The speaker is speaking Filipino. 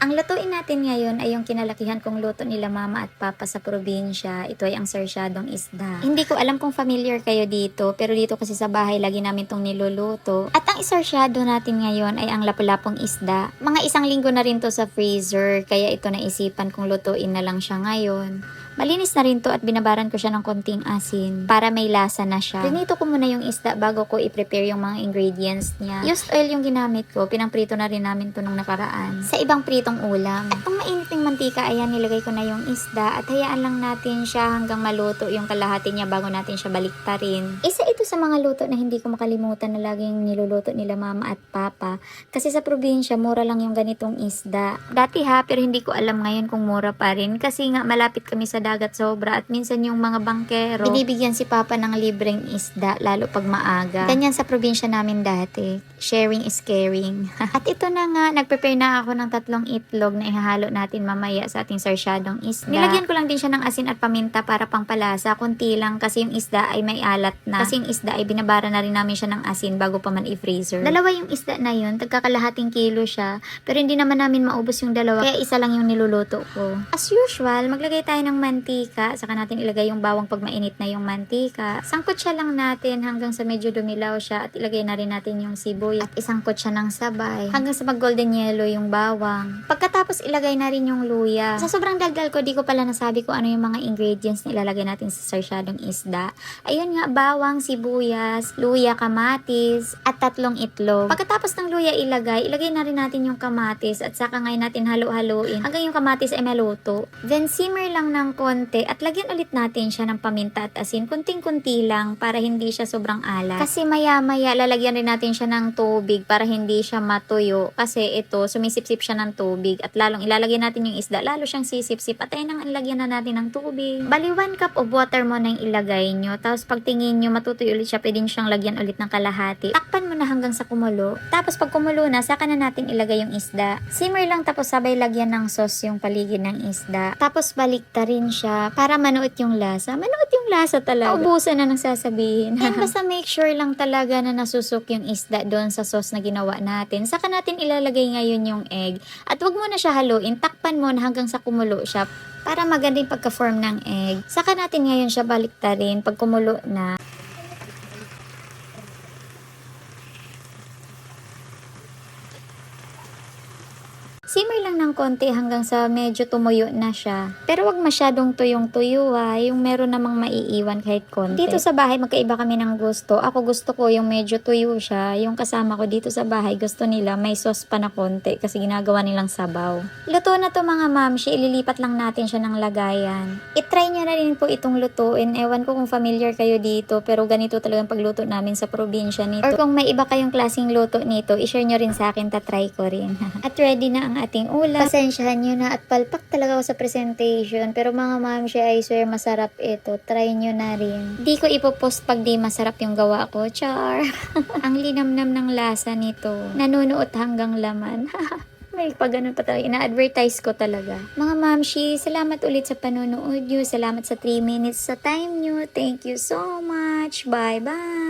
Ang lutuin natin ngayon ay yung kinalakihan kong luto nila mama at papa sa probinsya. Ito ay ang sarsyadong isda. Hindi ko alam kung familiar kayo dito, pero dito kasi sa bahay lagi namin tong niluluto. At ang isarsyado natin ngayon ay ang lapu-lapong isda. Mga 1 linggo na rin to sa freezer, kaya ito naisipan kong lutuin na lang siya ngayon. Malinis na rin to at binabaran ko siya ng konting asin para may lasa na siya. Pinito ko muna yung isda bago ko i-prepare yung mga ingredients niya. Used oil yung ginamit ko, pinangprito na rin namin to nung nakaraan. Sa ibang pritong ulam. At kung mainiting mantika, ayan nilagay ko na yung isda at hayaan lang natin siya hanggang maluto yung kalahati niya bago natin siya baliktarin. Isa ito sa mga luto na hindi ko makalimutan na laging niluluto nila mama at papa. Kasi sa probinsya, mura lang yung ganitong isda. Dati ha, pero hindi ko alam ngayon kung mura pa rin kasi nga malapit kami sa dagat sobra at minsan yung mga bangkero binibigyan si papa ng libreng isda lalo pag maaga. Ganyan sa probinsya namin dati. Sharing is caring. At ito na nga, nagprepare na ako ng 3 itlog na ihahalo natin mamaya sa ating sarsyadong isda. Nilagyan ko lang din siya ng asin at paminta para pangpalasa. Kunti lang kasi yung isda ay may alat na. Kasi yung isda ay binabara na rin namin siya ng asin bago pa man i-freezer. Dalawa yung isda na yun, tagkakalahating kilo siya. Pero hindi naman namin maubos yung dalawa, kaya isa lang yung niluluto ko. As usual, maglagay tayo ng mantika, saka natin ilagay yung bawang pag mainit na yung mantika. Sangkot siya lang natin hanggang sa medyo dumilaw siya at ilagay na rin natin yung sibuyas at isangkot siya ng sabay hanggang sa mag golden yellow yung bawang. Pagkatapos ilagay na rin yung luya. Sa sobrang daldal ko, di ko pala nasabi kung ano yung mga ingredients na ilalagay natin sa sarsyadong isda. Ayun nga, bawang, sibuyas, luya, kamatis at 3 itlog. Pagkatapos ng luya ilagay na rin natin yung kamatis at saka ngayon natin halo-haloin hanggang yung kamatis ay maluto. Then simmer lang ng konti at lagyan ulit natin siya ng paminta at asin. Kunting-kunti lang para hindi siya sobrang alat. Kasi maya-maya lalagyan rin natin siya ng tubig para hindi siya matuyo. Kasi ito, sumisipsip siya ng tubig at lalong ilalagay natin yung isda, lalo siyang sisipsip at ayun ang ilagyan na natin ng tubig. Bali 1 cup of water mo na yung ilagay nyo. Tapos pag tingin nyo matutuyo ulit siya, pwede nyo siyang lagyan ulit ng kalahati. Takpan mo na hanggang sa kumulo. Tapos pag kumulo na, saka na natin ilagay yung isda. Simmer lang tapos sabay lagyan ng sauce yung paligid ng isda. Tapos baliktarin siya para manuot yung lasa. Manuot yung lasa talaga. Paubusan na nang sasabihin. And basta make sure lang talaga na nasusok yung isda doon sa sauce na ginawa natin. Saka natin ilalagay ngayon yung egg. At wag mo na siya haluin. Takpan mo na hanggang sa kumulo siya para magandang pagka-form ng egg. Saka natin ngayon siya baliktarin pag kumulo na. Simmer lang ng konti hanggang sa medyo tumuyo na siya. Pero wag masyadong tuyong-tuyo yung meron namang maiiwan kahit konti. Dito sa bahay magkaiba kami ng gusto. Ako gusto ko yung medyo tuyo siya. Yung kasama ko dito sa bahay gusto nila may sauce pa na konti kasi ginagawa nilang sabaw. Luto na to mga mamshi, ililipat lang natin siya ng lagayan. I-try nyo na rin po itong lutuin. Ewan ko kung familiar kayo dito pero ganito talagang pagluto namin sa probinsya nito. Or kung may iba kayong klaseng luto nito, i-share nyo rin sa akin, tatry ko rin. At ready na ang ating ulam. Pasensyahan nyo na at palpak talaga ako sa presentation. Pero mga mamshi, I swear masarap ito. Try nyo na rin. Di ko ipopost pag di masarap yung gawa ko. Char! Ang linamnam ng lasa nito. Nanunuot hanggang laman. May pag ganun pa talaga. Ina-advertise ko talaga. Mga mamshi, salamat ulit sa panonood nyo. Salamat sa 3 minutes sa time nyo. Thank you so much. Bye-bye!